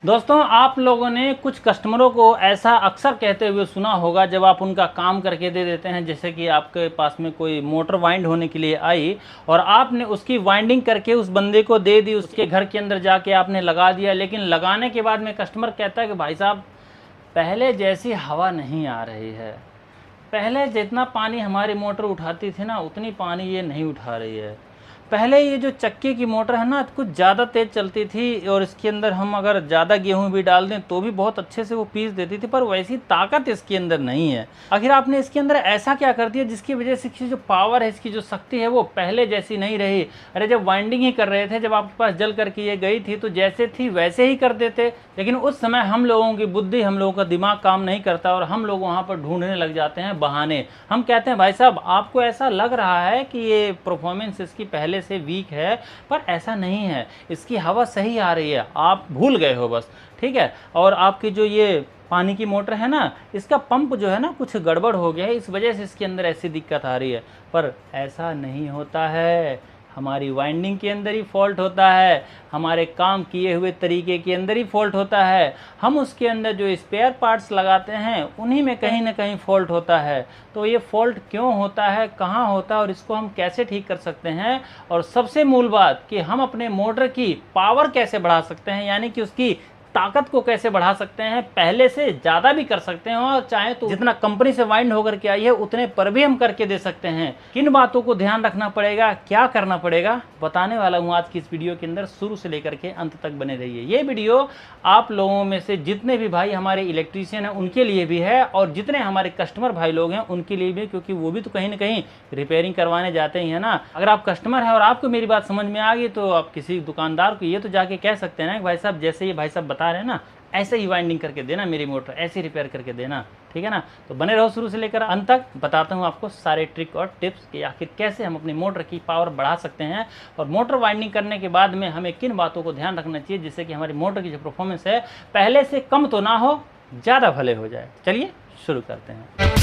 दोस्तों, आप लोगों ने कुछ कस्टमरों को ऐसा अक्सर कहते हुए सुना होगा जब आप उनका काम करके दे देते हैं। जैसे कि आपके पास में कोई मोटर वाइंड होने के लिए आई और आपने उसकी वाइंडिंग करके उस बंदे को दे दी, उसके घर के अंदर जाके आपने लगा दिया। लेकिन लगाने के बाद में कस्टमर कहता है कि भाई साहब, पहले जैसी हवा नहीं आ रही है, पहले जितना पानी हमारी मोटर उठाती थी ना, उतनी पानी ये नहीं उठा रही है। पहले ये जो चक्के की मोटर है ना, कुछ ज़्यादा तेज़ चलती थी और इसके अंदर हम अगर ज़्यादा गेहूं भी डाल दें तो भी बहुत अच्छे से वो पीस देती थी, पर वैसी ताकत इसके अंदर नहीं है। आखिर आपने इसके अंदर ऐसा क्या कर दिया जिसकी वजह से इसकी जो पावर है, इसकी जो शक्ति है, वो पहले जैसी नहीं रही। अरे जब वाइंडिंग ही कर रहे थे, जब आपके पास जल करके ये गई थी तो जैसे थी वैसे ही कर देते। लेकिन उस समय हम लोगों की बुद्धि, हम लोगों का दिमाग काम नहीं करता और हम लोग वहाँ पर ढूंढने लग जाते हैं बहाने। हम कहते हैं भाई साहब, आपको ऐसा लग रहा है कि ये परफॉर्मेंस इसकी पहले से वीक है, पर ऐसा नहीं है, इसकी हवा सही आ रही है, आप भूल गए हो बस। ठीक है। और आपकी जो ये पानी की मोटर है ना, इसका पंप जो है ना कुछ गड़बड़ हो गया है, इस वजह से इसके अंदर ऐसी दिक्कत आ रही है। पर ऐसा नहीं होता है, हमारी वाइंडिंग के अंदर ही फॉल्ट होता है, हमारे काम किए हुए तरीके के अंदर ही फॉल्ट होता है। हम उसके अंदर जो स्पेयर पार्ट्स लगाते हैं उन्हीं में कहीं ना कहीं फॉल्ट होता है। तो ये फॉल्ट क्यों होता है, कहाँ होता है और इसको हम कैसे ठीक कर सकते हैं, और सबसे मूल बात कि हम अपने मोटर की पावर कैसे बढ़ा सकते हैं, यानी कि उसकी ताकत को कैसे बढ़ा सकते हैं, पहले से ज़्यादा भी कर सकते हैं और चाहे तो जितना कंपनी से वाइंड होकर के आई है उतने पर भी हम करके दे सकते हैं। किन बातों को ध्यान रखना पड़ेगा, क्या करना पड़ेगा, बताने वाला हूँ आज की इस वीडियो के अंदर। शुरू से लेकर के अंत तक बने रहिए। ये वीडियो आप लोगों में से जितने भी भाई हमारे इलेक्ट्रीशियन हैं उनके लिए भी है और जितने हमारे कस्टमर भाई लोग हैं उनके लिए भी, क्योंकि वो भी तो कहीं ना कहीं रिपेयरिंग करवाने जाते ही है ना। अगर आप कस्टमर हैं और आपको मेरी बात समझ में आ गई तो आप किसी दुकानदार को ये तो जाके कह सकते हैं ना कि भाई साहब, जैसे ये भाई साहब बता रहे हैं ना, ऐसे ही वाइंडिंग करके देना मेरी मोटर, ऐसे रिपेयर करके देना। ठीक है ना। तो बने रहो शुरू से लेकर अंत तक, बताता हूँ आपको सारे ट्रिक और टिप्स कि आखिर कैसे हम अपनी मोटर की पावर बढ़ा सकते हैं और मोटर वाइंडिंग करने के बाद में हमें किन बातों को ध्यान रखना चाहिए जिससे कि हमारी मोटर की जो परफॉर्मेंस है पहले से कम तो ना हो, ज़्यादा भले हो जाए। चलिए शुरू करते हैं।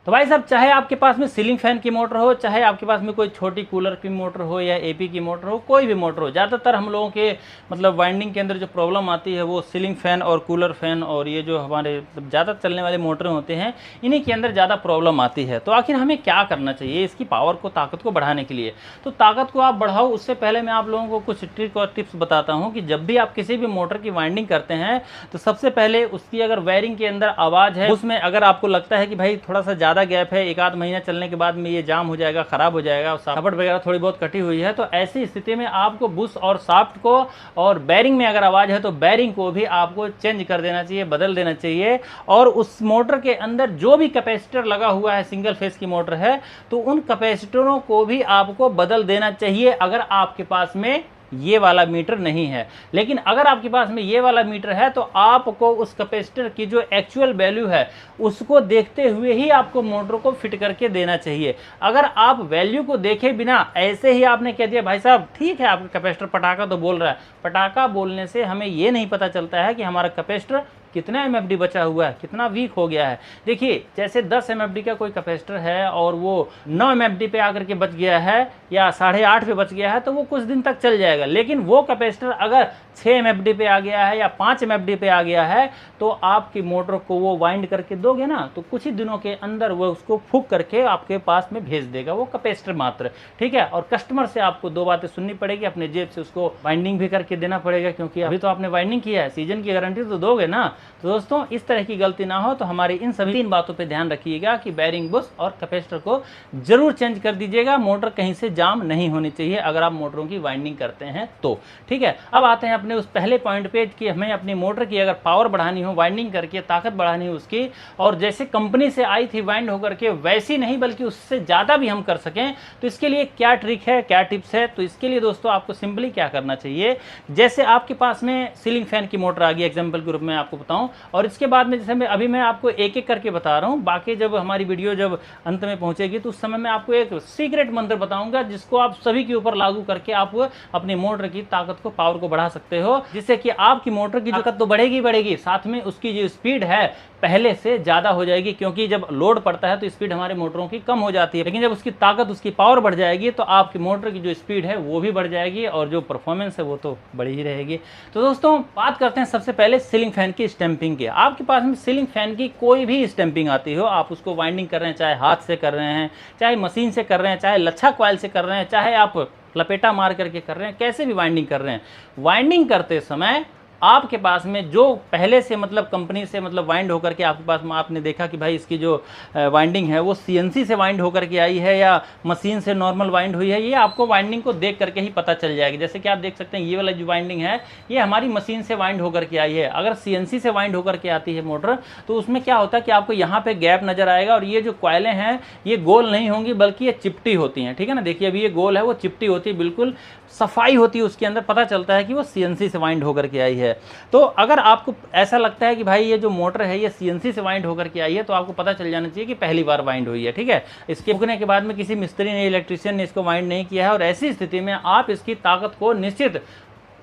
तो भाई साहब, चाहे आपके पास में सीलिंग फैन की मोटर हो, चाहे आपके पास में कोई छोटी कूलर की मोटर हो या एपी की मोटर हो, कोई भी मोटर हो, ज़्यादातर हम लोगों के मतलब वाइंडिंग के अंदर जो प्रॉब्लम आती है वो सीलिंग फैन और कूलर फैन और ये जो हमारे ज़्यादा चलने वाले मोटरें होते हैं इन्हीं के अंदर ज़्यादा प्रॉब्लम आती है। तो आखिर हमें क्या करना चाहिए इसकी पावर को, ताकत को बढ़ाने के लिए? तो ताकत को आप बढ़ाओ उससे पहले मैं आप लोगों को कुछ ट्रिक और टिप्स बताता हूँ कि जब भी आप किसी भी मोटर की वाइंडिंग करते हैं तो सबसे पहले उसकी अगर वायरिंग के अंदर आवाज़ है, उसमें अगर आपको लगता है कि भाई थोड़ा सा ज़्यादा गैप है, एक आध महीना चलने के बाद में ये जाम हो जाएगा, खराब हो जाएगा, सापट वगैरह थोड़ी बहुत कटी हुई है, तो ऐसी स्थिति में आपको बुश और शाफ्ट को और बैरिंग में अगर आवाज़ है तो बैरिंग को भी आपको चेंज कर देना चाहिए, बदल देना चाहिए। और उस मोटर के अंदर जो भी कैपेसिटर लगा हुआ है, सिंगल फेस की मोटर है, तो उन कैपेसिटरों को भी आपको बदल देना चाहिए अगर आपके पास में ये वाला मीटर नहीं है। लेकिन अगर आपके पास में ये वाला मीटर है तो आपको उस कैपेसिटर की जो एक्चुअल वैल्यू है उसको देखते हुए ही आपको मोटर को फिट करके देना चाहिए। अगर आप वैल्यू को देखे बिना ऐसे ही आपने कह दिया भाई साहब ठीक है आपका कैपेसिटर पटाखा तो बोल रहा है, पटाखा बोलने से हमें ये नहीं पता चलता है कि हमारा कैपेसिटर कितना एमएफडी बचा हुआ है, कितना वीक हो गया है। देखिए, जैसे 10 एमएफडी का कोई कैपेसिटर है और वो 9 एमएफडी पे आकर के बच गया है या 8.5 पे बच गया है तो वो कुछ दिन तक चल जाएगा। लेकिन वो कैपेसिटर अगर 6 एमएफडी पे आ गया है या 5 एमएफडी पे आ गया है तो आपकी मोटर को वो वाइंड करके दोगे ना तो कुछ ही दिनों के अंदर वो उसको फूक करके आपके पास में भेज देगा, वो कैपेसिटर मात्र। ठीक है। और कस्टमर से आपको दो बातें सुननी पड़ेगी, अपने जेब से उसको वाइंडिंग भी करके देना पड़ेगा, क्योंकि अभी तो आपने वाइंडिंग किया है, सीजन की गारंटी तो दोगे ना। तो दोस्तों, इस तरह की गलती ना हो तो हमारी इन सभी 3 बातों पे ध्यान रखिएगा कि बैरिंग, बुश और कैपेसिटर को जरूर चेंज कर दीजिएगा। मोटर कहीं से जाम नहीं होनी चाहिए अगर आप मोटरों की वाइंडिंग करते हैं तो। ठीक है। अब आते हैं अपने उस पहले पॉइंट पे कि हमें अपनी मोटर की अगर पावर बढ़ानी हो, वाइंडिंग करके ताकत बढ़ानी हो उसकी, और जैसे कंपनी से आई थी वाइंड होकर के वैसी नहीं बल्कि उससे ज़्यादा भी हम कर सकें, तो इसके लिए क्या ट्रिक है, क्या टिप्स है? तो इसके लिए दोस्तों आपको सिंपली क्या करना चाहिए, जैसे आपके पास में सीलिंग फैन की मोटर आ गई एग्जाम्पल के रूप में आपको बताऊं, और इसके बाद में जैसे अभी मैं आपको एक एक करके बता रहा हूं, बाकी जब हमारी वीडियो जब अंत में पहुंचेगी तो उस समय मैं आपको एक सीक्रेट मंत्र बताऊंगा जिसको आप सभी के ऊपर लागू करके आप अपनी मोटर की ताकत को, पावर को बढ़ा सकते सकते हो, जिससे कि आपकी मोटर की ताकत तो बढ़ेगी बढ़ेगी, साथ में उसकी जो स्पीड है पहले से ज़्यादा हो जाएगी, क्योंकि जब लोड पड़ता है तो स्पीड हमारे मोटरों की कम हो जाती है, लेकिन जब उसकी ताकत, उसकी पावर बढ़ जाएगी तो आपकी मोटर की जो स्पीड है वो भी बढ़ जाएगी और जो परफॉर्मेंस है वो तो बढ़ी ही रहेगी। तो दोस्तों बात करते हैं सबसे पहले सीलिंग फैन की स्टैंपिंग की। आपके पास में सीलिंग फैन की कोई भी स्टैंपिंग आती हो, आप उसको वाइंडिंग कर रहे हैं, चाहे हाथ से कर रहे हैं, चाहे मशीन से कर रहे हैं, चाहे लच्छा कॉइल से कर रहे हैं, चाहे आप लपेटा मार करके कर रहे हैं, कैसे भी वाइंडिंग कर रहे हैं, वाइंडिंग करते समय आपके पास में जो पहले से मतलब कंपनी से मतलब वाइंड होकर के आपके पास में आपने देखा कि भाई इसकी जो वाइंडिंग है वो सीएनसी से वाइंड होकर के आई है या मशीन से नॉर्मल वाइंड हुई है, ये आपको वाइंडिंग को देख करके ही पता चल जाएगी। जैसे कि आप देख सकते हैं ये वाला जो वाइंडिंग है ये हमारी मशीन से वाइंड होकर के आई है। अगर सीएनसी से वाइंड होकर के आती है मोटर तो उसमें क्या होता है कि आपको यहाँ पे गैप नजर आएगा और ये जो कॉइलें हैं ये गोल नहीं होंगी बल्कि ये चिपटी होती हैं। ठीक है ना, देखिए अभी ये गोल है वो चिपटी होती है, बिल्कुल सफाई होती है उसके अंदर, पता चलता है कि वो सीएनसी से वाइंड होकर के आई है। तो अगर आपको ऐसा लगता है कि भाई ये जो मोटर है ये सीएनसी से वाइंड होकर के आई है तो आपको पता चल जाना चाहिए कि पहली बार वाइंड हुई है। ठीक है, इसके फूकने के बाद में किसी मिस्त्री ने, इलेक्ट्रिशियन ने इसको वाइंड नहीं किया है और ऐसी स्थिति में आप इसकी ताकत को निश्चित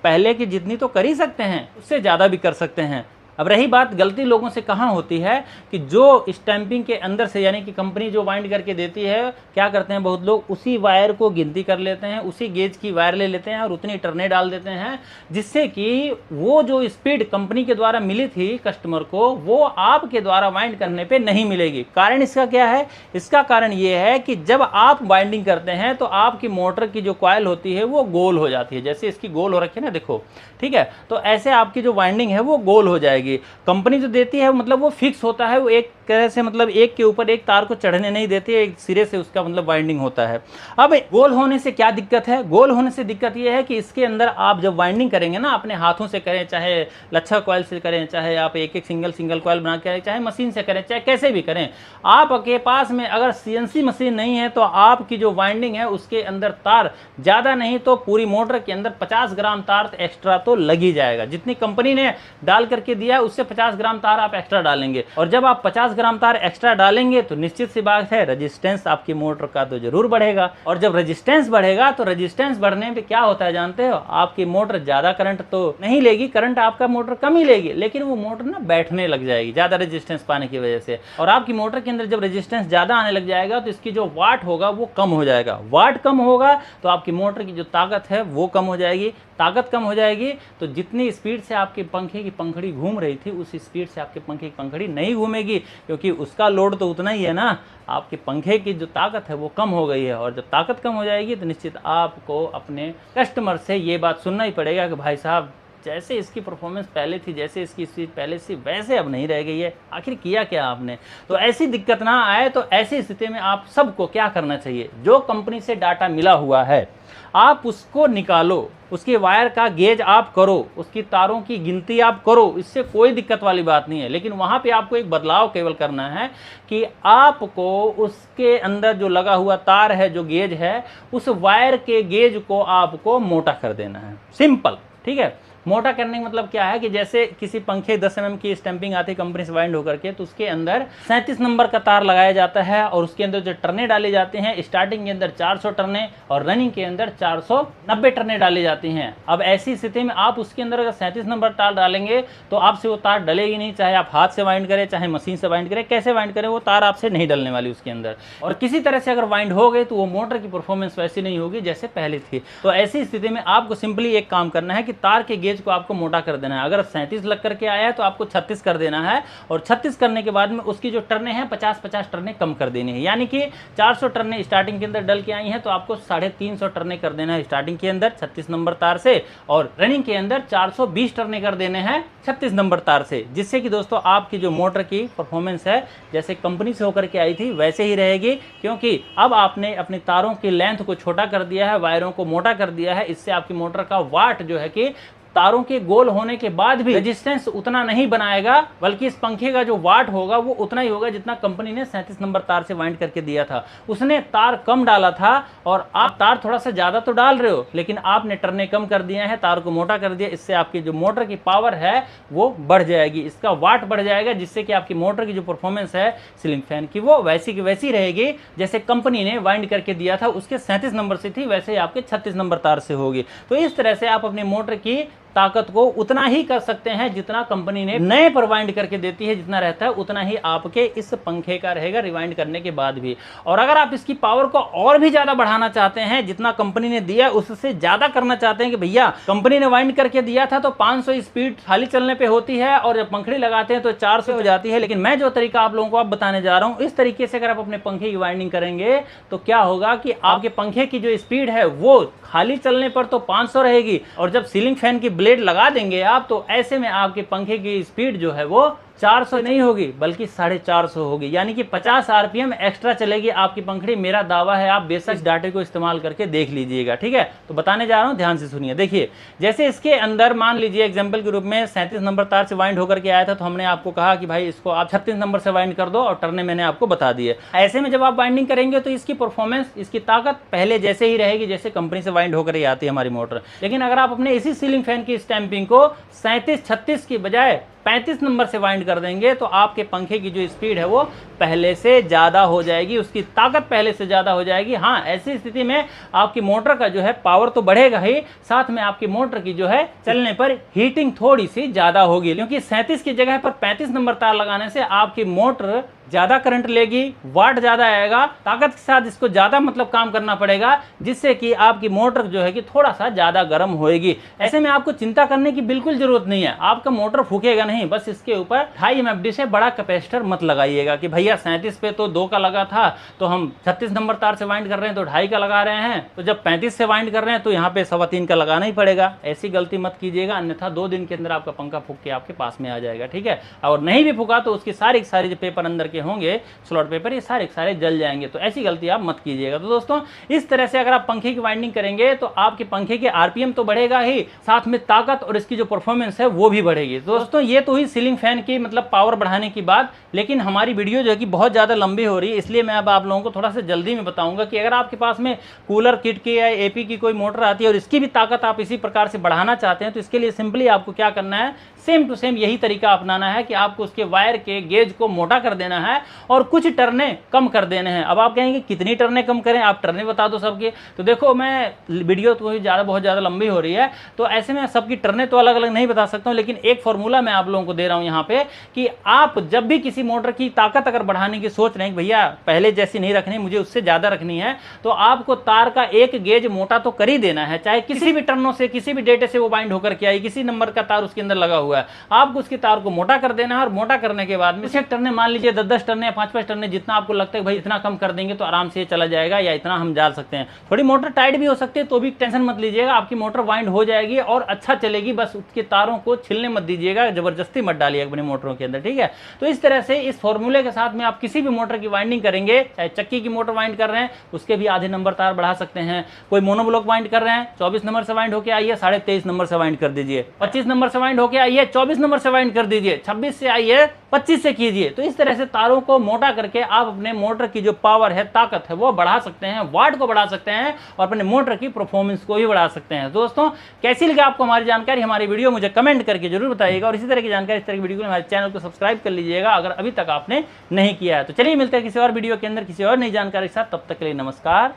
पहले की जितनी तो कर ही सकते हैं उससे ज़्यादा भी कर सकते हैं। अब रही बात गलती लोगों से कहाँ होती है कि जो स्टैंपिंग के अंदर से यानी कि कंपनी जो वाइंड करके देती है, क्या करते हैं बहुत लोग उसी वायर को गिनती कर लेते हैं, उसी गेज की वायर ले लेते हैं और उतनी टर्ने डाल देते हैं, जिससे कि वो जो स्पीड कंपनी के द्वारा मिली थी कस्टमर को वो आपके द्वारा वाइंड करने पे नहीं मिलेगी। कारण इसका क्या है? इसका कारण ये है कि जब आप वाइंडिंग करते हैं तो आपकी मोटर की जो कॉइल होती है वो गोल हो जाती है, जैसे इसकी गोल हो रखी है ना, देखो। ठीक है, तो ऐसे आपकी जो वाइंडिंग है वो गोल हो जाएगी। कंपनी जो देती है मतलब वो फिक्स होता है, वो एक तरह से मतलब एक के ऊपर एक तार को चढ़ने नहीं देती है, एक सिरे से उसका मतलब वाइंडिंग होता है। अब गोल होने से क्या दिक्कत है? गोल होने से दिक्कत ये है कि इसके अंदर आप जब वाइंडिंग करेंगे ना, अपने हाथों से करें, चाहे लच्छा कॉइल से करें, चाहे आप एक एक सिंगल कॉइल बना के, चाहे मशीन से करें, चाहे कैसे भी करें, आपके पास में अगर सीएनसी मशीन नहीं है तो आपकी जो वाइंडिंग है उसके अंदर तार ज़्यादा नहीं तो पूरी मोटर के अंदर 50 ग्राम तार एक्स्ट्रा तो लग ही जाएगा। जितनी कंपनी ने डाल करके दिया है उससे 50 ग्राम तार आप एक्स्ट्रा डालेंगे, और जब आप 50 ग्राम तार एक्स्ट्रा डालेंगे तो निश्चित सी बात है रेजिस्टेंस आपकी मोटर का तो जरूर बढ़ेगा, और जब रेजिस्टेंस बढ़ेगा तो रेजिस्टेंस बढ़ने पे क्या होता है जानते हो? आपकी मोटर ज़्यादा करंट तो नहीं लेगी, करंट आपका मोटर कम ही लेगी, लेकिन वो मोटर ना बैठने लग जाएगी ज़्यादा रेजिस्टेंस पाने की वजह से। और आपकी मोटर के अंदर जब रेजिस्टेंस ज़्यादा आने लग जाएगा तो इसकी जो वाट होगा वो कम हो जाएगा। वाट कम होगा तो आपकी मोटर की जो ताकत है वो कम हो जाएगी। ताकत कम हो जाएगी तो जितनी स्पीड से आपके पंखे की पंखड़ी घूम रही थी उस स्पीड से आपके पंखे की पंखड़ी नहीं घूमेगी, क्योंकि उसका लोड तो उतना ही है ना। आपके पंखे की जो ताकत है वो कम हो गई है, और जब ताकत कम हो जाएगी तो निश्चित आपको अपने कस्टमर से ये बात सुनना ही पड़ेगा कि भाई साहब जैसे इसकी परफॉर्मेंस पहले थी, जैसे इसकी स्पीड पहले थी, वैसे अब नहीं रह गई है, आखिर किया क्या आपने? तो ऐसी दिक्कत ना आए तो ऐसी स्थिति में आप सबको क्या करना चाहिए? जो कंपनी से डाटा मिला हुआ है आप उसको निकालो, उसके वायर का गेज आप करो, उसकी तारों की गिनती आप करो, इससे कोई दिक्कत वाली बात नहीं है। लेकिन वहाँ पे आपको एक बदलाव केवल करना है कि आपको उसके अंदर जो लगा हुआ तार है, जो गेज है, उस वायर के गेज को आपको मोटा कर देना है। सिंपल, ठीक है। मोटा करने का मतलब क्या है कि जैसे किसी पंखे 10 mm की स्टैंपिंग आती है कंपनी से वाइंड होकर के, तो उसके अंदर 37 नंबर का तार लगाया जाता है और उसके अंदर जो टर्ने डाली जाती हैं, स्टार्टिंग के अंदर 400 टर्ने और रनिंग के अंदर 490 टर्ने डाली जाती हैं। अब ऐसी स्थिति में आप उसके अंदर अगर 37 नंबर तार डालेंगे तो आपसे वो तार डलेगी नहीं, चाहे आप हाथ से वाइंड करें, चाहे मशीन से वाइंड करें, कैसे वाइंड करें, वो तार आपसे नहीं डलने वाली उसके अंदर। और किसी तरह से अगर वाइंड हो गई तो वो मोटर की परफॉर्मेंस वैसी नहीं होगी जैसे पहले थी। तो ऐसी स्थिति में आपको सिंपली एक काम करना है कि तार के गेज को आपको मोटा कर देना है। अगर 37 लग करके आया है तो आपको 36 कर देना है, और 36 करने के बाद में उसकी जो टर्ने हैं 50-50 टर्ने कम कर देनी है। यानी कि 400 टर्ने स्टार्टिंग के अंदर डल के आई हैं तो आपको 350 टर्ने कर देना है स्टार्टिंग के अंदर 36 नंबर तार से, और रनिंग के अंदर 420 टर्ने कर देने हैं 36 नंबर तार से, जिससे कि दोस्तों आपकी जो मोटर की परफॉर्मेंस है जैसे कंपनी से होकर के आई थी वैसे ही रहेगी, क्योंकि अब आपने अपनी तारों की लेंथ को छोटा कर दिया है, वायरों को मोटा कर दिया है। इससे आपकी मोटर का वाट जो है कि तारों के गोल होने के बाद भी रेजिस्टेंस उतना नहीं बनाएगा, बल्कि इस पंखे का जो वाट होगा वो उतना ही होगा जितना कंपनी ने 37 नंबर तार से वाइंड करके दिया था। उसने तार कम डाला था और आप तार थोड़ा सा ज्यादा तो डाल रहे हो, लेकिन आपने टर्ने कम कर दिए हैं, तार को मोटा कर दिया। इससे आपकी जो मोटर की पावर है वो बढ़ जाएगी, इसका वाट बढ़ जाएगा, जिससे कि आपकी मोटर की जो परफॉर्मेंस है सीलिंग फैन की वो वैसी की वैसी रहेगी जैसे कंपनी ने वाइंड करके दिया था। उसके 37 नंबर से थी, वैसे ही आपके 36 नंबर तार से होगी। तो इस तरह से आप अपनी मोटर की ताकत को उतना ही कर सकते हैं जितना कंपनी ने नए पर वाइंड करके देती है, जितना रहता है उतना ही आपके इस पंखे का रहेगा रिवाइंड करने के बाद भी। और अगर आप इसकी पावर को और भी ज्यादा बढ़ाना चाहते हैं, जितना कंपनी ने दिया उससे ज्यादा करना चाहते हैं कि भैया कंपनी ने वाइंड करके दिया था तो 500 स्पीड खाली चलने पे होती है और जब पंखड़ी लगाते हैं तो 400 हो जाती है, लेकिन मैं जो तरीका आप लोगों को अब बताने जा रहा हूं, इस तरीके से अगर आप अपने पंखे की वाइंडिंग करेंगे तो क्या होगा कि आपके पंखे की जो स्पीड है वो खाली चलने पर तो 500 रहेगी, और जब सीलिंग फैन की ब्लेड लगा देंगे आप तो ऐसे में आपके पंखे की स्पीड जो है वो 400 नहीं होगी बल्कि 450 होगी, यानी कि 50 आरपीएम एक्स्ट्रा चलेगी आपकी पंखड़ी। मेरा दावा है, आप बेशक इस डाटे को इस्तेमाल करके देख लीजिएगा, ठीक है। तो बताने जा रहा हूं, ध्यान से सुनिए। देखिए, जैसे इसके अंदर मान लीजिए एग्जांपल के रूप में 37 नंबर तार से वाइंड होकर के आया था, तो हमने आपको कहा कि भाई इसको आप 36 नंबर से वाइंड कर दो और टर्ने मैंने आपको बता दिए। ऐसे में जब आप वाइंडिंग करेंगे तो इसकी परफॉर्मेंस, इसकी ताकत पहले जैसे ही रहेगी जैसे कंपनी से वाइंड होकर ही आती है हमारी मोटर। लेकिन अगर आप अपने इसी सीलिंग फैन की स्टैंपिंग को 37-36 की बजाय 35 नंबर से वाइंड कर देंगे तो आपके पंखे की जो स्पीड है वो पहले से ज्यादा हो जाएगी, उसकी ताकत पहले से ज्यादा हो जाएगी। हाँ, ऐसी स्थिति में आपकी मोटर का जो है पावर तो बढ़ेगा ही, साथ में आपकी मोटर की जो है चलने पर हीटिंग थोड़ी सी ज्यादा होगी, क्योंकि 37 की जगह पर 35 नंबर तार लगाने से आपकी मोटर ज्यादा करंट लेगी, वाट ज्यादा आएगा, ताकत के साथ इसको ज्यादा मतलब काम करना पड़ेगा, जिससे कि आपकी मोटर जो है कि थोड़ा सा ज्यादा गर्म होएगी। ऐसे में आपको चिंता करने की बिल्कुल जरूरत नहीं है, आपका मोटर फूकेगा नहीं। बस इसके ऊपर 2.5 MFD से बड़ा कैपेसिटर मत लगाइएगा कि भैया 37 पे तो 2 का लगा था तो हम 36 नंबर तार से वाइंड कर रहे हैं तो 2.5 का लगा रहे हैं, तो जब 35 से वाइंड कर रहे हैं तो यहाँ पे 3.25 का लगाना ही पड़ेगा। ऐसी गलती मत कीजिएगा, अन्यथा 2 दिन के अंदर आपका पंखा फूक के आपके पास में आ जाएगा, ठीक है। और नहीं भी फूका तो उसकी सारी जो पेपर अंदर के होंगे, स्लॉट पेपर, ये सारे जल जाएंगे। तो ऐसी गलती आप मत कीजिएगा। तो दोस्तों, इस तरह से अगर आप पंखे की वाइंडिंग करेंगे तो आपके पंखे के आरपीएम तो बढ़ेगा ही, साथ में ताकत और इसकी जो परफॉर्मेंस है वो भी बढ़ेगी। दोस्तों, ये तो ही सीलिंग फैन की मतलब पावर बढ़ाने की बात, लेकिन हमारी वीडियो जो है कि बहुत ज्यादा लंबी हो रही है, इसलिए मैं अब आप लोगों को थोड़ा सा जल्दी में बताऊंगा कि अगर आपके पास में कूलर किट की या एपी की कोई मोटर आती है और इसकी भी ताकत आप इसी प्रकार से बढ़ाना चाहते हैं तो इसके लिए सिंपली आपको क्या करना है, सेम टू सेम यही तरीका अपनाना है कि आपको उसके वायर के गेज को मोटा कर देना है और कुछ टर्ने कम कर देने हैं। अब आप कहेंगे कितनी टर्ने कम करें, आप टर्ने बता दो सबके। तो देखो, मैं वीडियो तो बहुत ज्यादा लंबी हो रही है, तो ऐसे में सबकी टर्ने तो अलग अलग नहीं बता सकता हूं, लेकिन एक फॉर्मूला मैं आप लोगों को दे रहा हूं यहाँ पे कि आप जब भी किसी मोटर की ताकत अगर बढ़ाने की सोच रहे हैं कि भैया पहले जैसी नहीं रखनी, मुझे उससे ज्यादा रखनी है, तो आपको तार का एक गेज मोटा तो कर ही देना है, चाहे किसी भी टर्नों से, किसी भी डेटे से वो बाइंड होकर के आई, किसी नंबर का तार उसके अंदर लगा हुआ है, आपको उसकी तार को मोटा कर देना है। और मोटा करने के बाद में टर्ने मान लीजिए 10-10 टर्ने या 5-5 टर्ने, जितना आपको लगता है भाई इतना कम कर देंगे तो आराम से चला जाएगा या इतना हम डाल सकते हैं। थोड़ी मोटर टाइट भी हो सकती है तो भी टेंशन मत लीजिएगा, आपकी मोटर वाइंड हो जाएगी और अच्छा चलेगी। बस उसके तारों को छिलने मत दीजिएगा, जबरदस्ती मत डालिएगा अपनी मोटरों के अंदर, ठीक है। तो इस तरह से इस फॉर्मूले के साथ में आप किसी भी मोटर की वाइंडिंग करेंगे, चाहे चक्की की मोटर वाइंड कर रहे हैं उसके भी आधे नंबर तार बढ़ा सकते हैं, कोई मोनोब्लॉक वाइंड कर रहे हैं 24 नंबर से वाइंड होकर आइए 23.5 नंबर से वाइंड कर दीजिए, 25 नंबर से वाइंड होकर आइए 24 नंबर से वाइंड कर दीजिए, 26 से आइए 25 से कीजिए। तो इस तरह से तारों को मोटा करके आप अपने मोटर की जो पावर है, ताकत है, वो बढ़ा सकते हैं, वाट को बढ़ा सकते हैं और अपने मोटर की परफॉर्मेंस को भी बढ़ा सकते हैं। दोस्तों, कैसी लगी आपको हमारी जानकारी, हमारी वीडियो मुझे कमेंट करके जरूर बताइएगा, और इसी तरह की जानकारी, इस तरह की वीडियो के लिए हमारे चैनल को सब्सक्राइब कर लीजिएगा अगर अभी तक आपने नहीं किया है। तो चलिए मिलते हैं किसी और वीडियो के अंदर किसी और नई जानकारी के साथ, तब तक के लिए नमस्कार,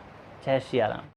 जय श्री राम।